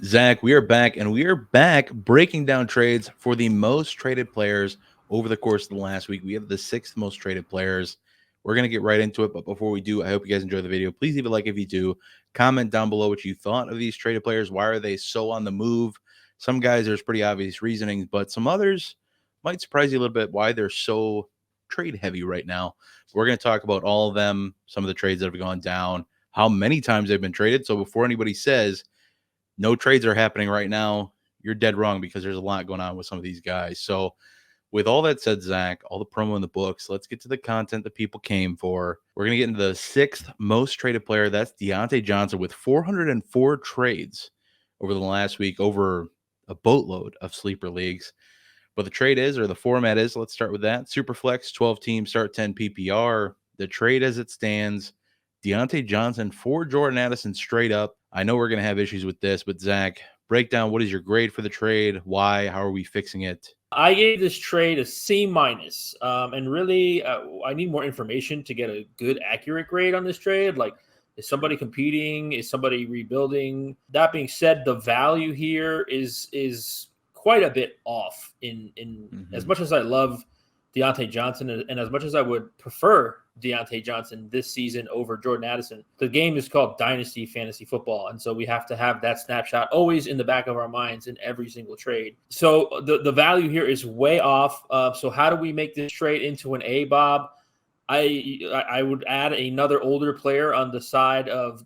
Zach, we are back, and we are back breaking down trades for the most traded players over the course of the last week. We have the sixth most traded players. We're going to get right into it, but before we do, I hope you guys enjoy the video. Please leave a like if you do. Comment down below what you thought of these traded players. Why are they so on the move? Some guys, there's pretty obvious reasonings, but some others might surprise you a little bit why they're so trade heavy right now. We're going to talk about all of them, some of the trades that have gone down, how many times they've been traded. So before anybody says, no trades are happening right now, you're dead wrong because there's a lot going on with some of these guys. So, with all that said, Zach, all the promo in the books, let's get to the content that people came for. We're going to get into the sixth most traded player. That's Diontae Johnson with 404 trades over the last week, over a boatload of sleeper leagues. But the trade is, or the format is, let's start with that. Superflex, 12 teams, start 10 PPR. The trade as it stands, Diontae Johnson for Jordan Addison straight up. I know we're going to have issues with this, but Zach, break down what is your grade for the trade? Why? How are we fixing it? I gave this trade a C minus, and really, I need more information to get a good, accurate grade on this trade. Like, is somebody competing? Is somebody rebuilding? That being said, the value here is quite a bit off. As much as I love Diontae Johnson, and as much as I would prefer Diontae Johnson this season over Jordan Addison, the game is called Dynasty Fantasy Football, and so we have to have that snapshot always in the back of our minds in every single trade. So the value here is way off. So how do we make this trade into an A, Bob? I would add another older player on the side of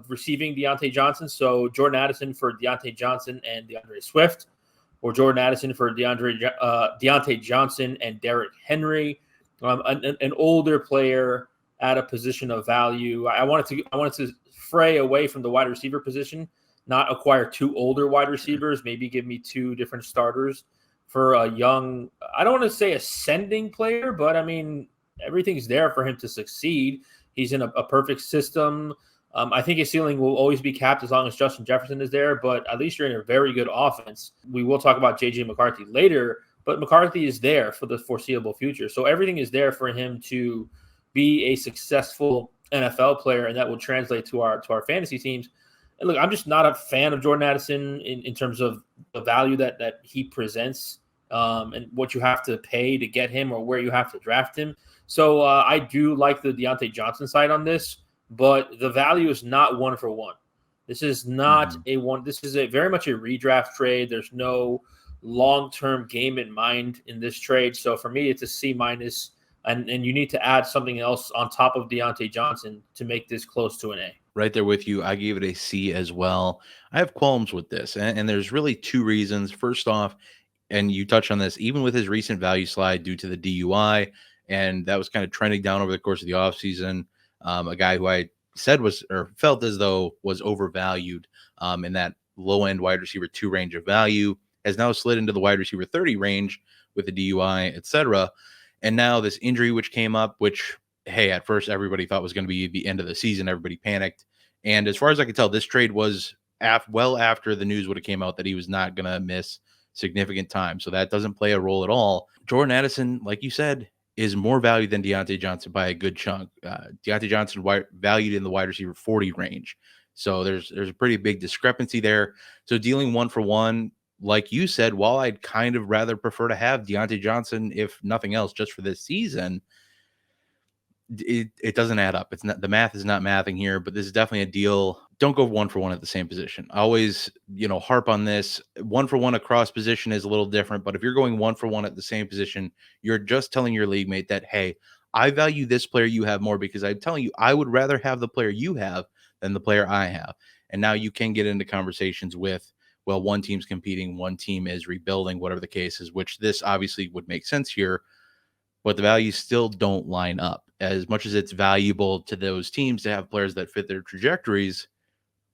receiving Diontae Johnson. So Jordan Addison for Diontae Johnson and DeAndre Swift, or Jordan Addison for Diontae Johnson and Derrick Henry, an older player at a position of value. I wanted to fray away from the wide receiver position, not acquire two older wide receivers. Maybe give me two different starters for a young. I don't want to say ascending player, but I mean everything's there for him to succeed. He's in a perfect system. I think his ceiling will always be capped as long as Justin Jefferson is there, but at least you're in a very good offense. We will talk about J.J. McCarthy later, but McCarthy is there for the foreseeable future. So everything is there for him to be a successful NFL player, and that will translate to our fantasy teams. And look, I'm just not a fan of Jordan Addison in terms of the value that he presents and what you have to pay to get him or where you have to draft him. So I do like the Diontae Johnson side on this, but the value is not one for one. This is not a one. This is very much a redraft trade. There's no long-term game in mind in this trade. So for me, it's a C minus, and you need to add something else on top of Diontae Johnson to make this close to an A. Right there with you. I gave it a C as well. I have qualms with this, and there's really two reasons. First off, and you touched on this, even with his recent value slide due to the DUI, and that was kind of trending down over the course of the offseason. A guy who I said was, or felt as though was overvalued in that low end wide receiver 2 range of value, has now slid into the wide receiver 30 range with the DUI, etc. And now this injury which came up, which, hey, at first everybody thought was going to be the end of the season. Everybody panicked. And as far as I could tell, this trade was well after the news would have came out that he was not going to miss significant time. So that doesn't play a role at all. Jordan Addison, like you said, is more valued than Diontae Johnson by a good chunk. Diontae Johnson valued in the wide receiver 40 range. So there's a pretty big discrepancy there. So dealing one for one, like you said, while I'd kind of rather prefer to have Diontae Johnson, if nothing else, just for this season, it doesn't add up. It's not, the math is not mathing here, but this is definitely a deal. Don't go one for one at the same position. I always, harp on this. One for one across position is a little different, but if you're going one for one at the same position, you're just telling your league mate that, hey, I value this player you have more because I'm telling you, I would rather have the player you have than the player I have. And now you can get into conversations with, well, one team's competing, one team is rebuilding, whatever the case is, which this obviously would make sense here, but the values still don't line up. As much as it's valuable to those teams to have players that fit their trajectories,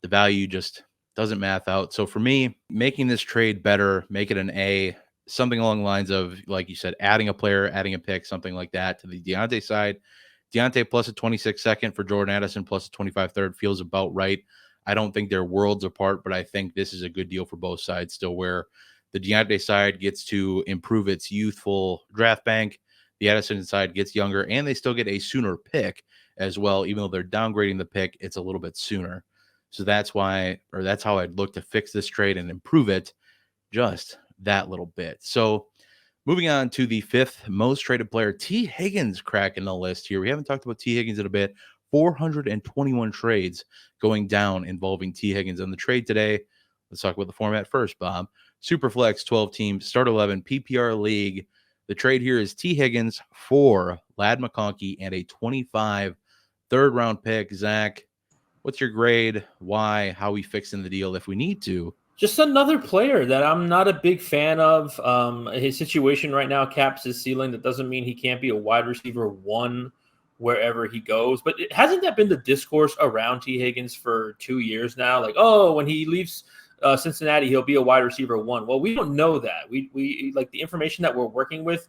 the value just doesn't math out. So for me, making this trade better, make it an A, something along the lines of, like you said, adding a player, adding a pick, something like that to the Diontae side. Diontae plus a 26 second for Jordan Addison plus a 25 third feels about right. I don't think they're worlds apart, but I think this is a good deal for both sides still, where the Diontae side gets to improve its youthful draft bank. The Addison side gets younger, and they still get a sooner pick as well. Even though they're downgrading the pick, it's a little bit sooner. So that's why, or that's how I'd look to fix this trade and improve it just that little bit. So moving on to the 5th most traded player, T. Higgins cracking the list here. We haven't talked about T. Higgins in a bit. 421 trades going down involving T. Higgins on the trade today. Let's talk about the format first, Bob. Superflex 12 teams, start 11, PPR league. The trade here is T. Higgins for Ladd McConkey and a 25 third-round pick. Zach, what's your grade? Why? How we fixing the deal if we need to? Just another player that I'm not a big fan of. His situation right now caps his ceiling. That doesn't mean he can't be a wide receiver 1 wherever he goes. But hasn't that been the discourse around T. Higgins for 2 years now? Like, oh, when he leaves Cincinnati, he'll be a wide receiver 1. Well, we don't know that. We like the information that we're working with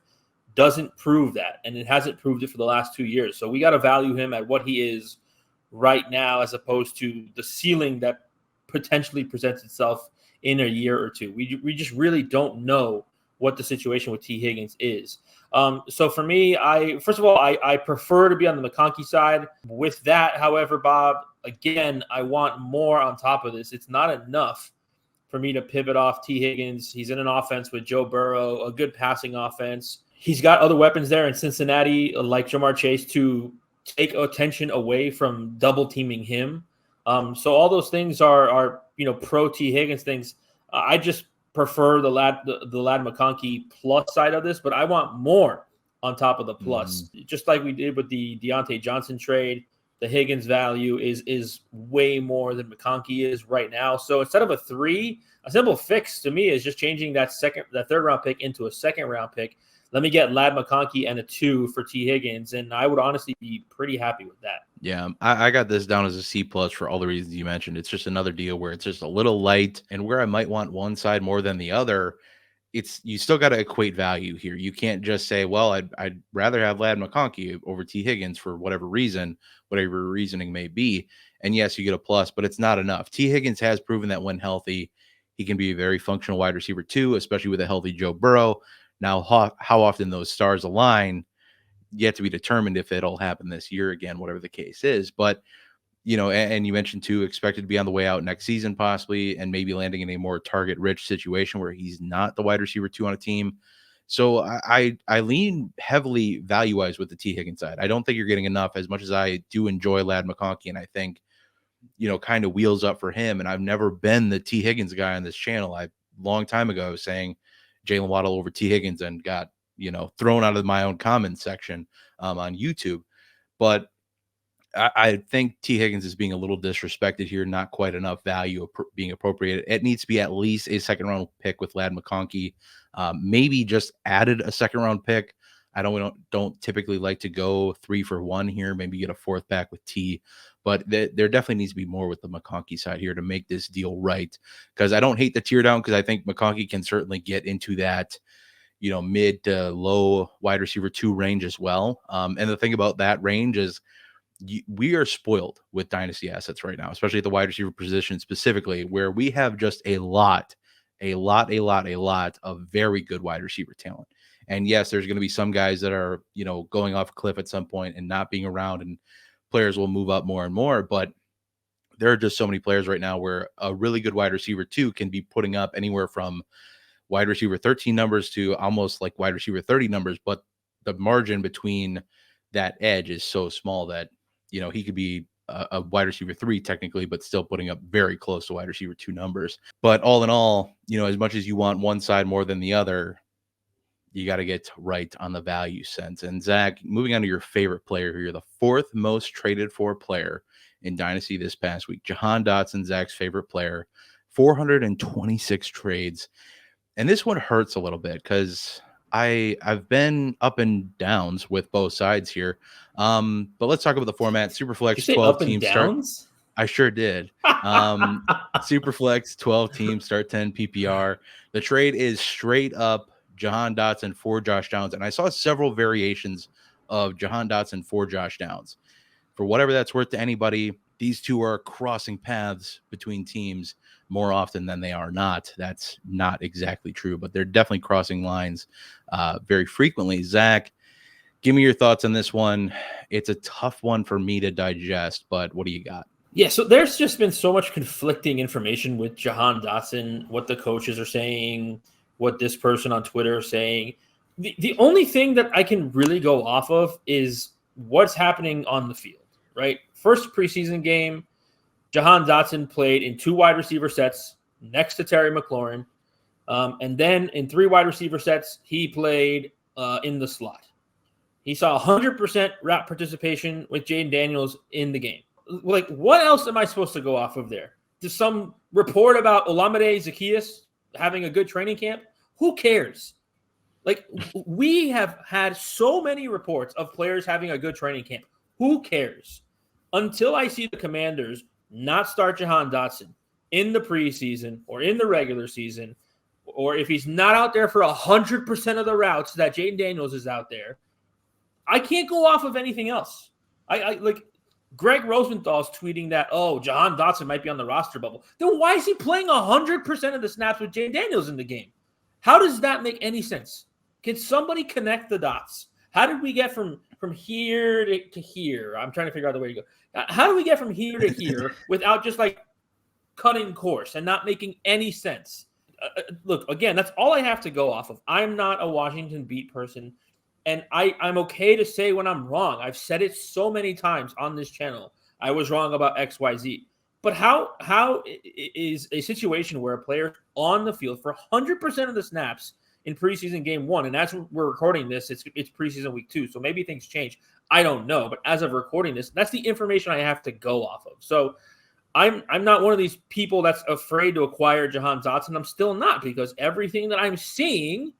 doesn't prove that, and it hasn't proved it for the last 2 years. So we got to value him at what he is right now, as opposed to the ceiling that potentially presents itself in a year or two. We just really don't know what the situation with T. Higgins is. So for me, first of all, I prefer to be on the McConkey side. With that, however, Bob, again, I want more on top of this. It's not enough for me to pivot off T. Higgins. He's in an offense with Joe Burrow, a good passing offense. He's got other weapons there in Cincinnati, like Jamar Chase, to take attention away from double teaming him. So all those things are pro T. Higgins things. I just prefer the Ladd McConkey plus side of this, but I want more on top of the plus. Just like we did with the Diontae Johnson trade, the Higgins value is way more than McConkey is right now. So instead of a 3, a simple fix to me is just changing that third round pick into a second round pick. Let me get Ladd McConkey and a 2 for T. Higgins, and I would honestly be pretty happy with that. Yeah, I got this down as a C+ for all the reasons you mentioned. It's just another deal where it's just a little light, and where I might want one side more than the other, you still got to equate value here. You can't just say, well, I'd rather have Ladd McConkey over T. Higgins for whatever reason, whatever reasoning may be. And yes, you get a plus, but it's not enough. T. Higgins has proven that when healthy, he can be a very functional wide receiver too, especially with a healthy Joe Burrow. Now, how often those stars align, yet to be determined if it'll happen this year again, whatever the case is. But, and you mentioned too, expected to be on the way out next season possibly, and maybe landing in a more target-rich situation where he's not the wide receiver 2 on a team. So I lean heavily value-wise with the T. Higgins side. I don't think you're getting enough, as much as I do enjoy Ladd McConkey, and I think, kind of wheels up for him. And I've never been the T. Higgins guy on this channel. Long time ago, I was saying Jalen Waddle over T. Higgins and got, thrown out of my own comments section on YouTube. But I think T. Higgins is being a little disrespected here, not quite enough value being appropriated. It needs to be at least a second-round pick with Ladd McConkey. Maybe just added a second-round pick. We don't typically like to go 3 for 1 here. Maybe get a 4th back with T. But there definitely needs to be more with the McConkey side here to make this deal right. Because I don't hate the tear down, because I think McConkey can certainly get into that, mid to low wide receiver 2 range as well. And the thing about that range is we are spoiled with dynasty assets right now, especially at the wide receiver position specifically, where we have just a lot of very good wide receiver talent. And yes, there's going to be some guys that are, going off a cliff at some point and not being around, and players will move up more and more. But there are just so many players right now where a really good wide receiver 2 can be putting up anywhere from wide receiver 13 numbers to almost like wide receiver 30 numbers. But the margin between that edge is so small that, he could be a wide receiver 3 technically, but still putting up very close to wide receiver 2 numbers. But all in all, as much as you want one side more than the other, you got to get right on the value sense. And Zach, moving on to your favorite player here, the 4th most traded for player in Dynasty this past week, Jahan Dotson, Zach's favorite player, 426 trades. And this one hurts a little bit because I've been up and downs with both sides here. But let's talk about the format. Superflex 12 teams start. I sure did. Superflex 12 teams start 10 PPR. The trade is straight up Jahan Dotson for Josh Downs. And I saw several variations of Jahan Dotson for Josh Downs. For whatever that's worth to anybody, these two are crossing paths between teams more often than they are not. That's not exactly true, but they're definitely crossing lines very frequently. Zach, give me your thoughts on this one. It's a tough one for me to digest, but what do you got? Yeah, so there's just been so much conflicting information with Jahan Dotson, what the coaches are saying, what this person on Twitter is saying. The only thing that I can really go off of is what's happening on the field, right? First preseason game, Jahan Dotson played in 2 wide receiver sets next to Terry McLaurin. And then in 3 wide receiver sets, he played in the slot. He saw 100% route participation with Jaden Daniels in the game. Like, what else am I supposed to go off of there? Does some report about Olamide Zaccheaus having a good training camp? Who cares? Like, we have had so many reports of players having a good training camp. Who cares? Until I see the Commanders not start Jahan Dotson in the preseason or in the regular season, or if he's not out there for 100% of the routes that Jaden Daniels is out there, I can't go off of anything else. I like Greg Rosenthal's tweeting that, oh, Jahan Dotson might be on the roster bubble. Then why is he playing 100% of the snaps with Jaden Daniels in the game? How does that make any sense? Can somebody connect the dots? How did we get from here to here? I'm trying to figure out the way to go. How do we get from here to here without just like cutting course and not making any sense? Look, again, that's all I have to go off of. I'm not a Washington beat person. And I'm okay to say when I'm wrong. I've said it so many times on this channel. I was wrong about XYZ. But how is a situation where a player on the field for 100% of the snaps in preseason game 1, and as we're recording this, it's preseason week 2, so maybe things change. I don't know. But as of recording this, that's the information I have to go off of. So I'm not one of these people that's afraid to acquire Jahan Dotson. I'm still not, because everything that I'm seeing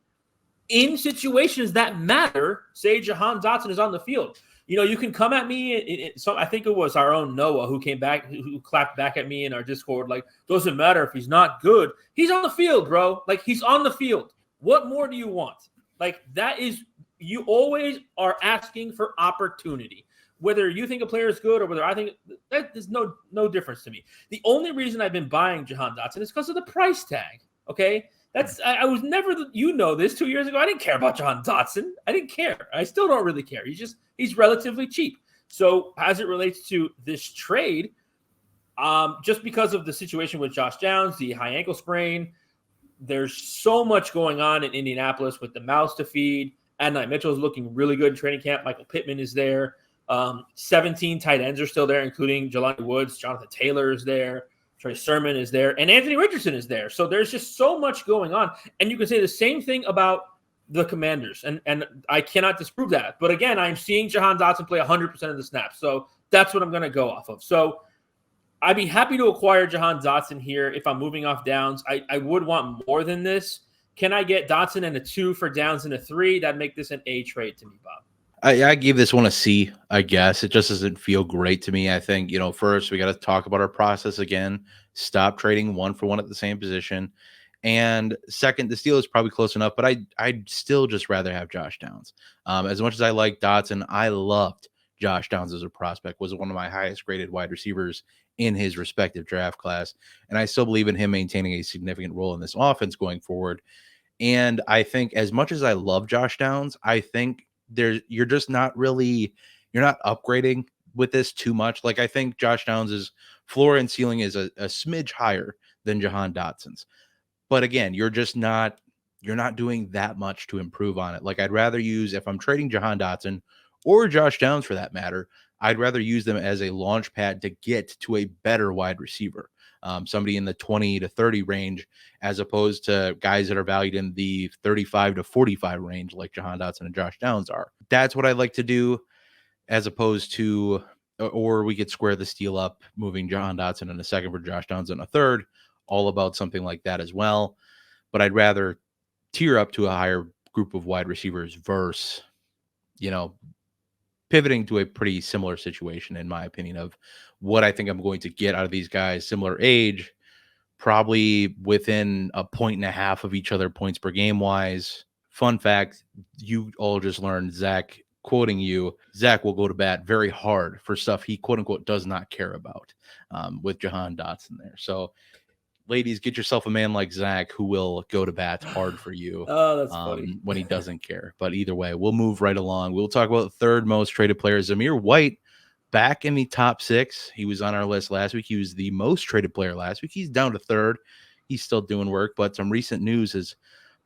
in situations that matter, say Jahan Dotson is on the field. You know, you can come at me. So I think it was our own Noah who came back, who clapped back at me in our Discord, like, doesn't matter if he's not good. He's on the field, bro. Like, he's on the field. What more do you want? Like, that is, you always are asking for opportunity. Whether you think a player is good or whether I think, that is no difference to me. The only reason I've been buying Jahan Dotson is because of the price tag. Okay. I was never, this 2 years ago. I didn't care about Jahan Dotson. I didn't care. I still don't really care. He's relatively cheap. So as it relates to this trade, just because of the situation with Josh Downs, the high ankle sprain, there's so much going on in Indianapolis with the mouths to feed. Adonai Mitchell is looking really good in training camp. Michael Pittman is there. 17 tight ends are still there, including Jelani Woods. Jonathan Taylor is there. Trey Sermon is there, and Anthony Richardson is there. So there's just so much going on. And you can say the same thing about the Commanders, and I cannot disprove that. But again, I'm seeing Jahan Dotson play 100% of the snaps. So that's what I'm going to go off of. So I'd be happy to acquire Jahan Dotson here if I'm moving off Downs. I would want more than this. Can I get Dotson and a 2 for Downs and a 3? That'd make this an A trade to me, Bob. I gave this one a C, I guess. It just doesn't feel great to me. I think, first we got to talk about our process again. Stop trading 1-for-1 at the same position. And second, the steal is probably close enough, but I'd still just rather have Josh Downs. As much as I like Dotson, I loved Josh Downs as a prospect, was one of my highest graded wide receivers in his respective draft class. And I still believe in him maintaining a significant role in this offense going forward. And I think as much as I love Josh Downs, I think you're not upgrading with this too much. Like, I think Josh Downs' floor and ceiling is a smidge higher than Jahan Dotson's. But again, you're not doing that much to improve on it. Like, I'd rather use, if I'm trading Jahan Dotson or Josh Downs for that matter, I'd rather use them as a launch pad to get to a better wide receiver. Somebody in the 20 to 30 range, as opposed to guys that are valued in the 35 to 45 range, like Jahan Dotson and Josh Downs are. That's what I like to do, as opposed to, or we could square the steal up, moving Jahan Dotson in a second for Josh Downs in a third, all about something like that as well. But I'd rather tier up to a higher group of wide receivers versus, pivoting to a pretty similar situation, in my opinion, of what I think I'm going to get out of these guys, similar age, probably within 1.5 of each other points per game wise. Fun fact, you all just learned, Zach, quoting you, Zach will go to bat very hard for stuff he quote unquote does not care about, with Jahan Dotson there. So ladies, get yourself a man like Zach who will go to bat hard for you. Oh, that's funny. When he doesn't care. But either way, we'll move right along. We'll talk about the third most traded player, Zamir White, back in the top 6. He was on our list last week. He was the most traded player last week. He's down to 3rd. He's still doing work, but some recent news has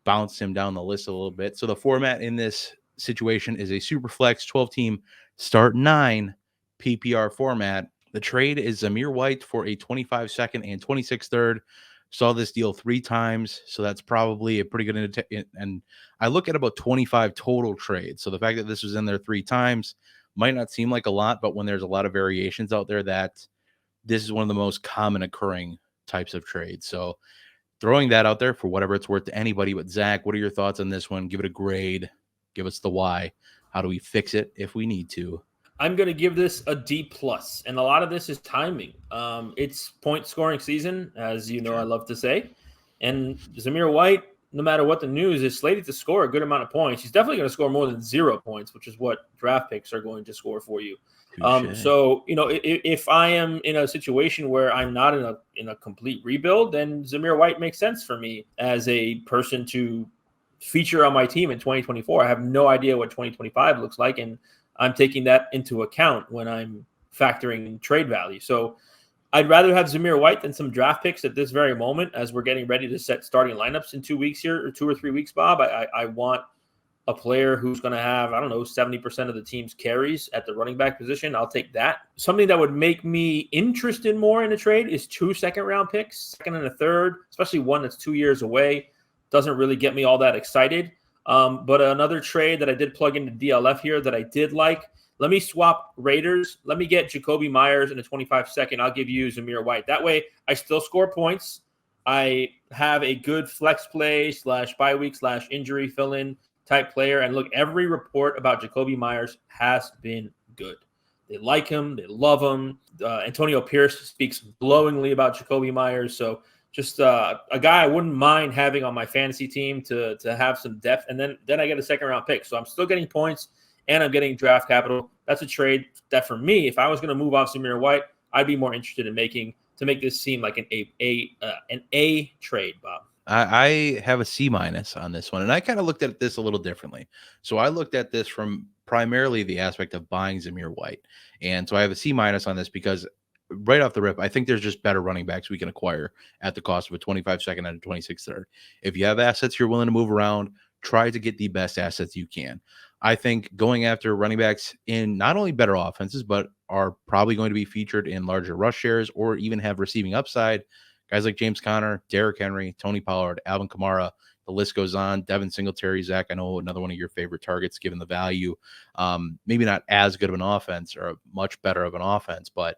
bounced him down the list a little bit. So the format in this situation is a super flex 12-team start 9 PPR format. The trade is Zamir White for a 25-second and 26-third. Saw this deal 3 times, so that's probably a pretty good. And I look at about 25 total trades. So the fact that this was in there 3 times might not seem like a lot, but when there's a lot of variations out there, that this is one of the most common occurring types of trades. So throwing that out there for whatever it's worth to anybody. But Zach, what are your thoughts on this one? Give it a grade. Give us the why. How do we fix it if we need to? I'm going to give this a D+, and a lot of this is timing. It's point scoring season, as you know, I love to say. And Zamir White, no matter what the news, is slated to score a good amount of points. He's definitely going to score more than 0 points, which is what draft picks are going to score for you. So, if I am in a situation where I'm not in a complete rebuild, then Zamir White makes sense for me as a person to feature on my team in 2024. I have no idea what 2025 looks like, and I'm taking that into account when I'm factoring trade value. So I'd rather have Zamir White than some draft picks at this very moment as we're getting ready to set starting lineups in 2 weeks here, or 2 or 3 weeks, Bob. I want a player who's going to have, 70% of the team's carries at the running back position. I'll take that. Something that would make me interested more in a trade is 2 second-round picks, 2nd and a 3rd, especially one that's 2 years away. Doesn't really get me all that excited. But another trade that I did plug into DLF here that I did like, let me swap Raiders. Let me get Jakobi Meyers in a 25-second. I'll give you Zamir White. That way, I still score points. I have a good flex play / bye week / injury fill-in type player. And look, every report about Jakobi Meyers has been good. They like him. They love him. Antonio Pierce speaks glowingly about Jakobi Meyers. So just a guy I wouldn't mind having on my fantasy team to have some depth. And then I get a 2nd-round pick. So I'm still getting points and I'm getting draft capital. That's a trade that for me, if I was going to move off Zamir White, I'd be more interested in making to make this seem like an A trade, Bob. I have a C- on this one, and I kind of looked at this a little differently. So I looked at this from primarily the aspect of buying Zamir White, and so I have a C- on this because right off the rip, I think there's just better running backs we can acquire at the cost of a 25-second and a 26-third. If you have assets you're willing to move around, try to get the best assets you can. I think going after running backs in not only better offenses, but are probably going to be featured in larger rush shares or even have receiving upside. Guys like James Conner, Derrick Henry, Tony Pollard, Alvin Kamara, the list goes on. Devin Singletary, Zach, I know another one of your favorite targets given the value. Maybe not as good of an offense or much better of an offense, but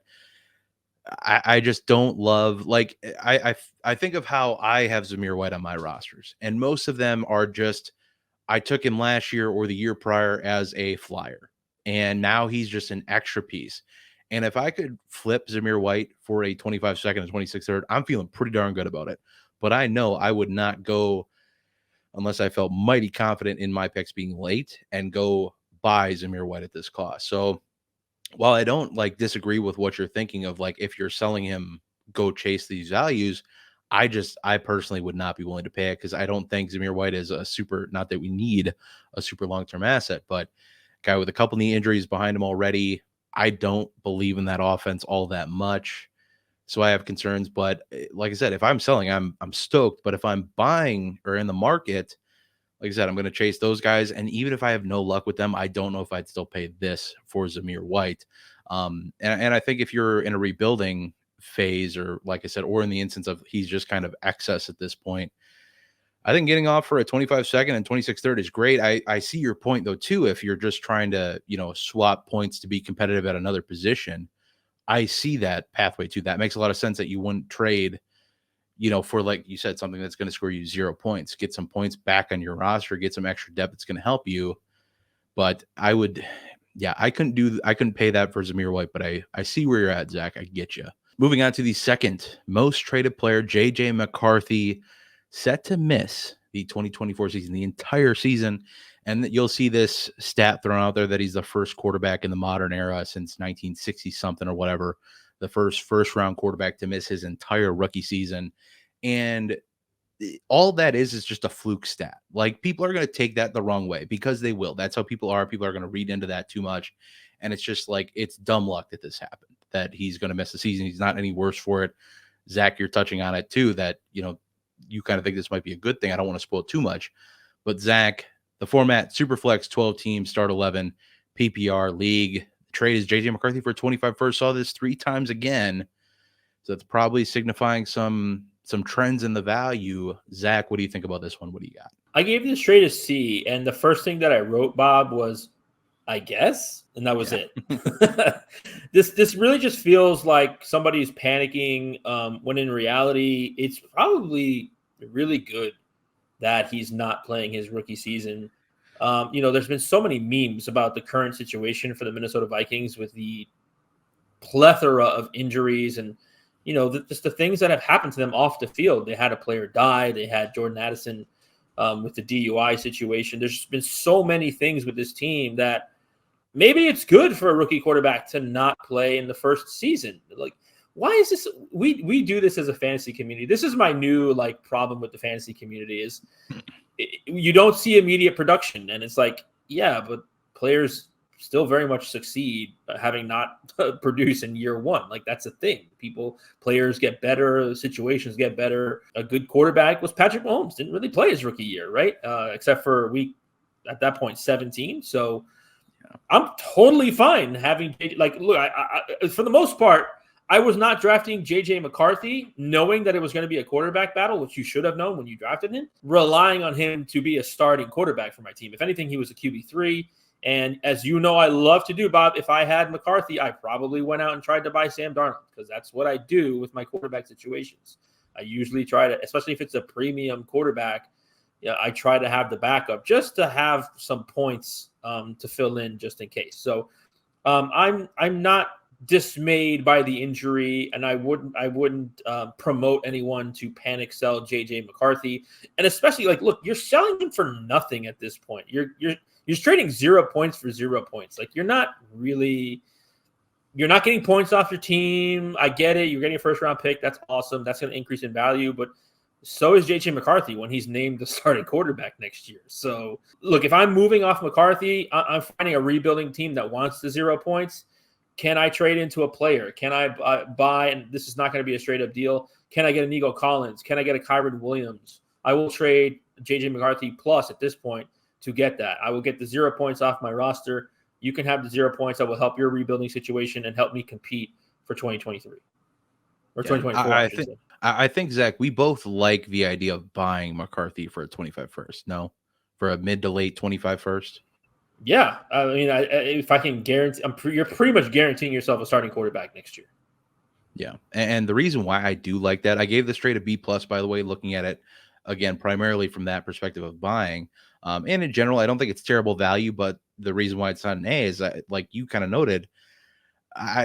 I just don't love, like, I think of how I have Zamir White on my rosters, and most of them are just, I took him last year or the year prior as a flyer, and now he's just an extra piece. And if I could flip Zamir White for a 25-second and 26-third, I'm feeling pretty darn good about it. But I know I would not go unless I felt mighty confident in my picks being late and go buy Zamir White at this cost. So while I don't disagree with what you're thinking of, if you're selling him, go chase these values, I personally would not be willing to pay it because I don't think Zamir White is a super, not that we need a super long-term asset, but guy with a couple knee injuries behind him already. I don't believe in that offense all that much. So I have concerns, but like I said, if I'm selling, I'm stoked. But if I'm buying or in the market, like I said, I'm going to chase those guys. And even if I have no luck with them, I don't know if I'd still pay this for Zamir White. And I think if you're in a rebuilding phase, or like I said, or in the instance of he's just kind of excess at this point, I think getting off for a 25-second and 26-third is great. I see your point, though, too. If you're just trying to, swap points to be competitive at another position, I see that pathway, too. That makes a lot of sense that you wouldn't trade, for, like you said, something that's going to score you 0 points, get some points back on your roster, get some extra depth that's going to help you. But I couldn't pay that for Zamir White, but I see where you're at, Zach. I get you. Moving on to the second most traded player, JJ McCarthy, set to miss the 2024 season, the entire season. And you'll see this stat thrown out there that he's the first quarterback in the modern era since 1960 something or whatever, the first round quarterback to miss his entire rookie season. And all that is just a fluke stat. Like, people are going to take that the wrong way because they will. That's how people are. People are going to read into that too much. And it's just like, it's dumb luck that this happened, that he's going to miss the season. He's not any worse for it. Zach, you're touching on it too, that, you kind of think this might be a good thing. I don't want to spoil too much, but Zach, the format, Superflex, 12 teams, start 11, PPR league. The trade is JJ McCarthy for 25 first. Saw this 3 times again. So it's probably signifying some trends in the value. Zach, what do you think about this one? What do you got? I gave this trade a C, and the first thing that I wrote, Bob, was I guess, and that was it. This really just feels like somebody's panicking, when in reality, it's probably really good that he's not playing his rookie season. There's been so many memes about the current situation for the Minnesota Vikings with the plethora of injuries and, just the things that have happened to them off the field. They had a player die. They had Jordan Addison with the DUI situation. There's been so many things with this team that maybe it's good for a rookie quarterback to not play in the first season. Like, why is this? We do this as a fantasy community. This is my new problem with the fantasy community is you don't see immediate production. And it's like, yeah, but players still very much succeed having not produced in year one. Like, that's a thing. Players get better, situations get better. A good quarterback was Patrick Mahomes. Didn't really play his rookie year, right? Except for at that point, 17. So I'm totally fine having, look, I for the most part, I was not drafting JJ McCarthy knowing that it was going to be a quarterback battle, which you should have known when you drafted him, relying on him to be a starting quarterback for my team. If anything, he was a QB3. And as you know, I love to do, Bob, if I had McCarthy, I probably went out and tried to buy Sam Darnold because that's what I do with my quarterback situations. I usually try to, especially if it's a premium quarterback, I try to have the backup just to have some points to fill in just in case. So I'm not dismayed by the injury, and I wouldn't promote anyone to panic sell JJ McCarthy. And especially look, you're selling him for nothing at this point. You're trading 0 points for 0 points. You're not getting points off your team. I get it. You're getting a first round pick. That's awesome. That's going to increase in value, but so is JJ McCarthy when he's named the starting quarterback next year. So look, if I'm moving off McCarthy, I'm finding a rebuilding team that wants the 0 points. Can I trade into a player? Can I buy, and this is not going to be a straight up deal, can I get a Nico Collins? Can I get a Kyron Williams? I will trade JJ McCarthy plus at this point to get that. I will get the 0 points off my roster. You can have the 0 points that will help your rebuilding situation and help me compete for 2023 or 2024. I think, Zach, we both like the idea of buying McCarthy for a 25 first. No, for a mid to late 25 first. Yeah, I mean, if I can guarantee, you're pretty much guaranteeing yourself a starting quarterback next year. Yeah, and the reason why I do like that, I gave this trade a B plus, by the way, looking at it again primarily from that perspective of buying. And in general, I don't think it's terrible value, but the reason why it's not an A is that, like you kind of noted,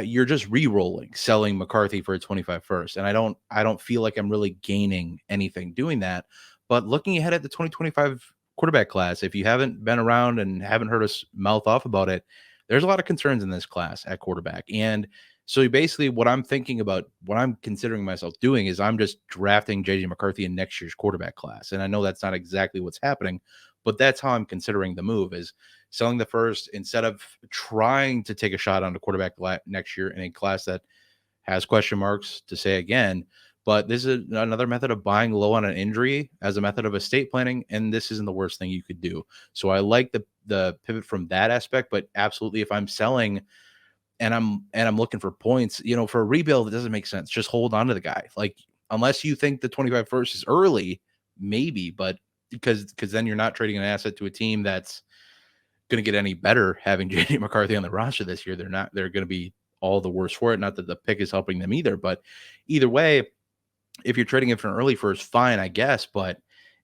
you're just re-rolling, selling McCarthy for a 25 first, and I don't feel like I'm really gaining anything doing that. But looking ahead at the 2025 quarterback class, if you haven't been around and haven't heard us mouth off about it, there's a lot of concerns in this class at quarterback. And so basically what I'm thinking about, what I'm considering myself doing is I'm just drafting JJ McCarthy in next year's quarterback class. And I know that's not exactly what's happening, but that's how I'm considering the move, is selling the first instead of trying to take a shot on the quarterback next year in a class that has question marks, to say again. But this is another method of buying low on an injury as a method of estate planning, and this isn't the worst thing you could do. So I like the pivot from that aspect, but absolutely, if I'm selling and I'm looking for points, for a rebuild, it doesn't make sense. Just hold on to the guy. Like, unless you think the 25 first is early, maybe, but because then you're not trading an asset to a team that's going to get any better having JJ McCarthy on the roster this year. They're going to be all the worse for it. Not that the pick is helping them either, but either way, if you're trading it for an early first, fine, I guess. But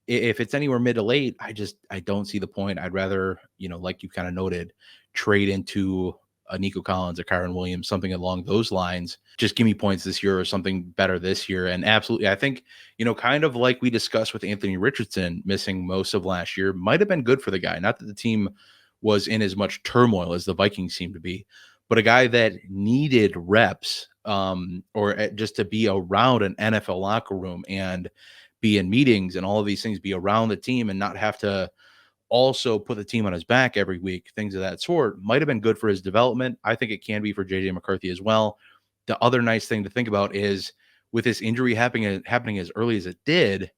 if it's anywhere mid to late, I don't see the point. I'd rather, like you kind of noted, trade into a Nico Collins, a Kyron Williams, something along those lines. Just give me points this year or something better this year. And absolutely, I think, kind of like we discussed with Anthony Richardson missing most of last year, might have been good for the guy. Not that the team was in as much turmoil as the Vikings seem to be, but a guy that needed reps, or just to be around an NFL locker room and be in meetings and all of these things, be around the team and not have to also put the team on his back every week, things of that sort, might have been good for his development. I think it can be for JJ McCarthy as well. The other nice thing to think about is with this injury happening as early as it did,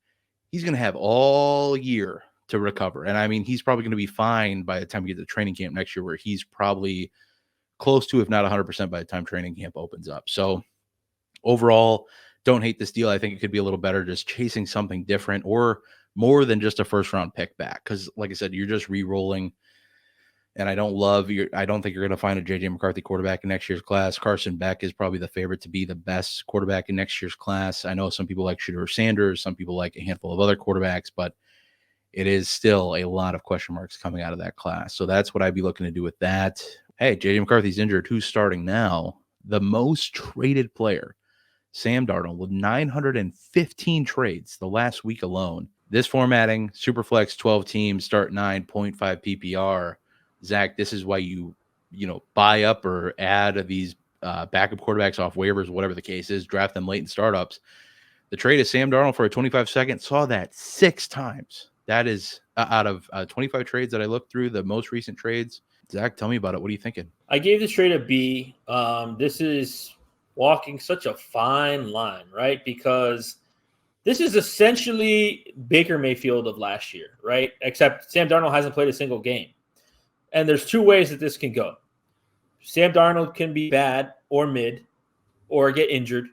he's going to have all year to recover. And I mean, he's probably going to be fine by the time we get to training camp next year, where he's probably close to, if not 100% by the time training camp opens up. So overall, don't hate this deal. I think it could be a little better just chasing something different or more than just a first round pick back. Because like I said, you're just re-rolling. And I don't think you're going to find a JJ McCarthy quarterback in next year's class. Carson Beck is probably the favorite to be the best quarterback in next year's class. I know some people like Shedeur Sanders, some people like a handful of other quarterbacks, but it is still a lot of question marks coming out of that class. So that's what I'd be looking to do with that. Hey, JJ McCarthy's injured. Who's starting now? The most traded player, Sam Darnold, with 915 trades the last week alone. This formatting, Superflex 12 teams, start 9.5 PPR. Zach, this is why you buy up or add these backup quarterbacks off waivers, whatever the case is, draft them late in startups. The trade of Sam Darnold for a 25-second, saw that 6 times. That is out of 25 trades that I looked through, the most recent trades. Zach, tell me about it. What are you thinking? I gave this trade a B. This is walking such a fine line, right? Because this is essentially Baker Mayfield of last year, right? Except Sam Darnold hasn't played a single game. And there's 2 ways that this can go. Sam Darnold can be bad or mid or get injured,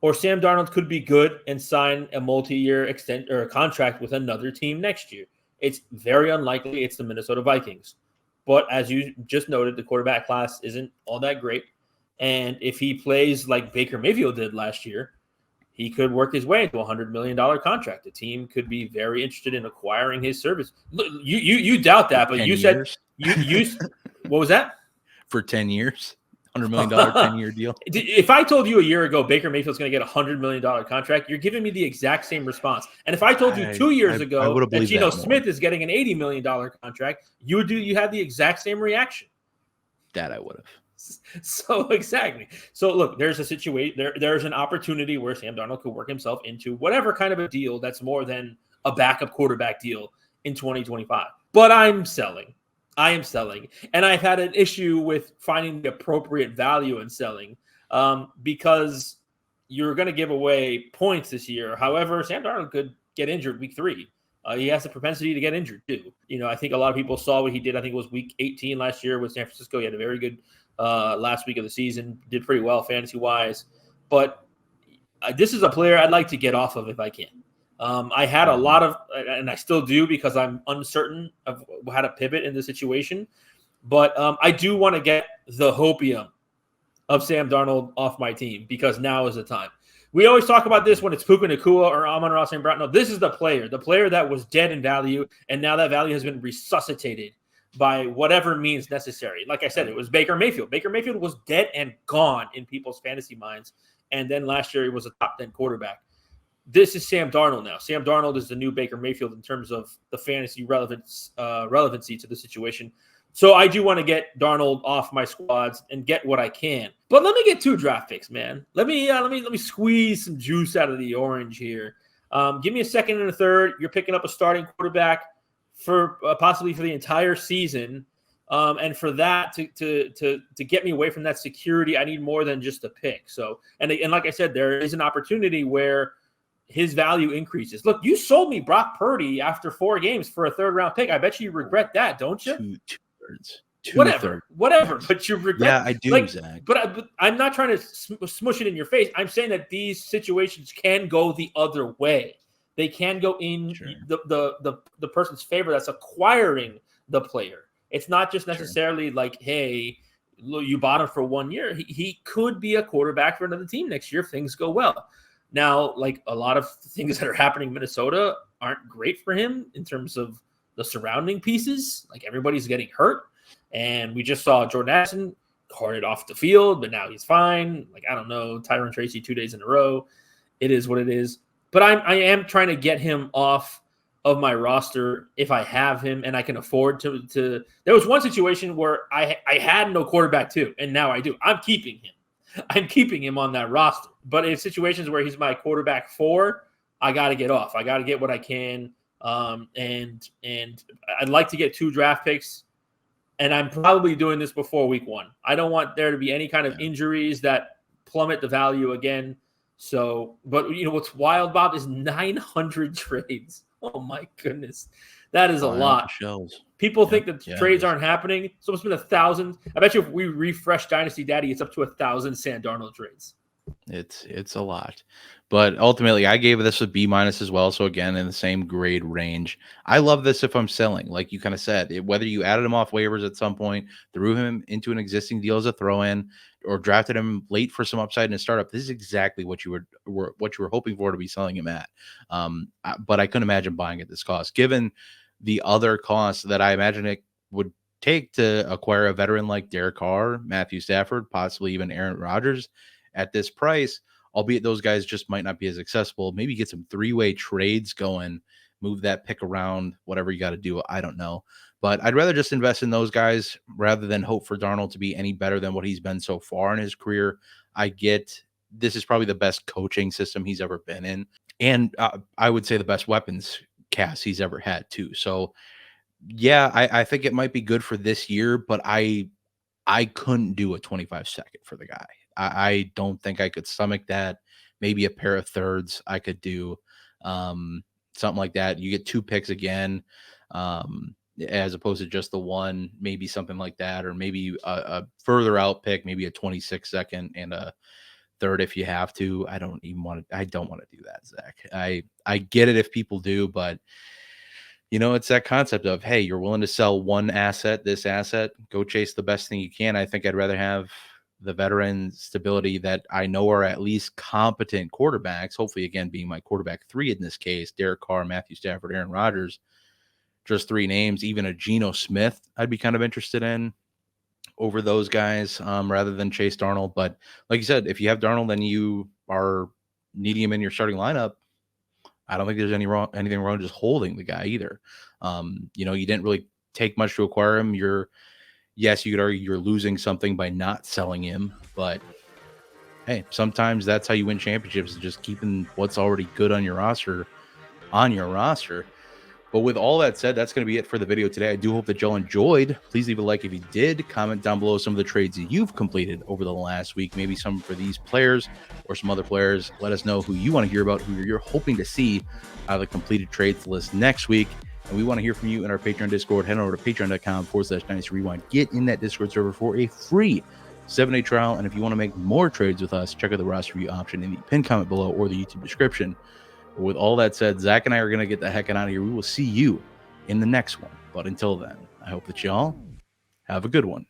or Sam Darnold could be good and sign a multi-year extent or a contract with another team next year. It's very unlikely it's the Minnesota Vikings. But as you just noted, the quarterback class isn't all that great. And if he plays like Baker Mayfield did last year, he could work his way into a $100 million contract. The team could be very interested in acquiring his service. Look, you doubt that, but you said you what was that? For 10 years? $100 million 10-year deal? If I told you a year ago Baker Mayfield's going to get a $100 million contract, you're giving me the exact same response. And if I told you 2 years ago that Geno Smith is getting an $80 million contract, you had the exact same reaction. That I would have. So exactly. So look, there's a situation. There's an opportunity where Sam Darnold could work himself into whatever kind of a deal that's more than a backup quarterback deal in 2025. But I'm selling. I am selling, and I've had an issue with finding the appropriate value in selling because you're going to give away points this year. However, Sam Darnold could get injured week 3. He has the propensity to get injured too. I think a lot of people saw what he did. I think it was week 18 last year with San Francisco. He had a very good last week of the season, did pretty well fantasy-wise. But this is a player I'd like to get off of if I can. I had a lot of, and I still do because I'm uncertain of how to pivot in the situation. But I do want to get the hopium of Sam Darnold off my team because now is the time. We always talk about this when it's Puka Nacua or Amon-Ra St. Brown. No, this is the player that was dead in value, and now that value has been resuscitated by whatever means necessary. Like I said, it was Baker Mayfield. Baker Mayfield was dead and gone in people's fantasy minds, and then last year he was a top 10 quarterback. This is Sam Darnold now. Sam Darnold is the new Baker Mayfield in terms of the fantasy relevancy to the situation. So I do want to get Darnold off my squads and get what I can. But let me get 2 draft picks, man. Let me squeeze some juice out of the orange here. Give me a second and a third. You're picking up a starting quarterback for possibly for the entire season. And for that to get me away from that security, I need more than just a pick. So and like I said, there is an opportunity where his value increases. Look, you sold me Brock Purdy after 4 games for a 3rd-round pick. I bet you regret that, don't you? Two-thirds. Whatever. But you regret. Yeah, I do, Zach. But I'm not trying to smush it in your face. I'm saying that these situations can go the other way. They can go in the person's favor that's acquiring the player. It's not just necessarily like, hey, you bought him for 1 year. He could be a quarterback for another team next year if things go well. Now, like a lot of things that are happening in Minnesota aren't great for him in terms of the surrounding pieces. Like everybody's getting hurt. And we just saw Jordan Addison carted off the field, but now he's fine. Like, I don't know, Tyron Tracy 2 days in a row. It is what it is. But I am trying to get him off of my roster if I have him and I can afford to. There was one situation where I had no quarterback too, and now I do. I'm keeping him. I'm keeping him on that roster. But in situations where he's my quarterback 4, I got to get off. I got to get what I can And I'd like to get 2 draft picks. And I'm probably doing this before week 1. I don't want there to be any kind of injuries that plummet the value again. So, but what's wild, Bob, is 900 trades. Oh my goodness. That is a lot. People think that trades aren't happening. So it's been 1,000. I bet you if we refresh Dynasty Daddy, it's up to 1,000 Sam Darnold trades. It's a lot, but ultimately I gave this a B- as well. So again, in the same grade range. I love this if I'm selling, like you kind of said, whether you added him off waivers at some point, threw him into an existing deal as a throw-in, or drafted him late for some upside in a startup. This is exactly what you were hoping for to be selling him at. But I couldn't imagine buying at this cost, given the other costs that I imagine it would take to acquire a veteran like Derek Carr, Matthew Stafford, possibly even Aaron Rodgers at this price, albeit those guys just might not be as accessible. Maybe get some 3-way trades going, move that pick around, whatever you got to do. I don't know. But I'd rather just invest in those guys rather than hope for Darnold to be any better than what he's been so far in his career. I get this is probably the best coaching system he's ever been in. And I would say the best weapons cast he's ever had too. So yeah, I think it might be good for this year, but I couldn't do a 25 second for the guy. I don't think I could stomach that. Maybe a pair of thirds I could do, something like that. You get 2 picks again, as opposed to just the one, maybe something like that, or maybe a further out pick, maybe a 26 second and a third if you have to. I don't want to do that, Zach. I get it if people do, but it's that concept of, hey, you're willing to sell one asset, this asset, go chase the best thing you can. I think I'd rather have the veteran stability that I know are at least competent quarterbacks, hopefully, again, being my quarterback 3 in this case, Derek Carr, Matthew Stafford, Aaron Rodgers, just 3 names, even a Geno Smith I'd be kind of interested in over those guys, rather than Chase Darnold. But like you said, if you have Darnold and you are needing him in your starting lineup, I don't think there's anything wrong just holding the guy either. You didn't really take much to acquire him. Yes, you could argue you're losing something by not selling him, but hey, sometimes that's how you win championships, is just keeping what's already good on your roster on your roster. But with all that said, that's going to be it for the video today. I do hope that y'all enjoyed. Please leave a like if you did. Comment down below some of the trades that you've completed over the last week, maybe some for these players or some other players. Let us know who you want to hear about, who you're hoping to see out of the completed trades list next week. And we want to hear from you in our Patreon Discord. Head over to patreon.com/Dynasty Rewind. Get in that Discord server for a free 7-day trial. And if you want to make more trades with us, check out the roster review option in the pinned comment below or the YouTube description. But with all that said, Zach and I are going to get the heck out of here. We will see you in the next one. But until then, I hope that y'all have a good one.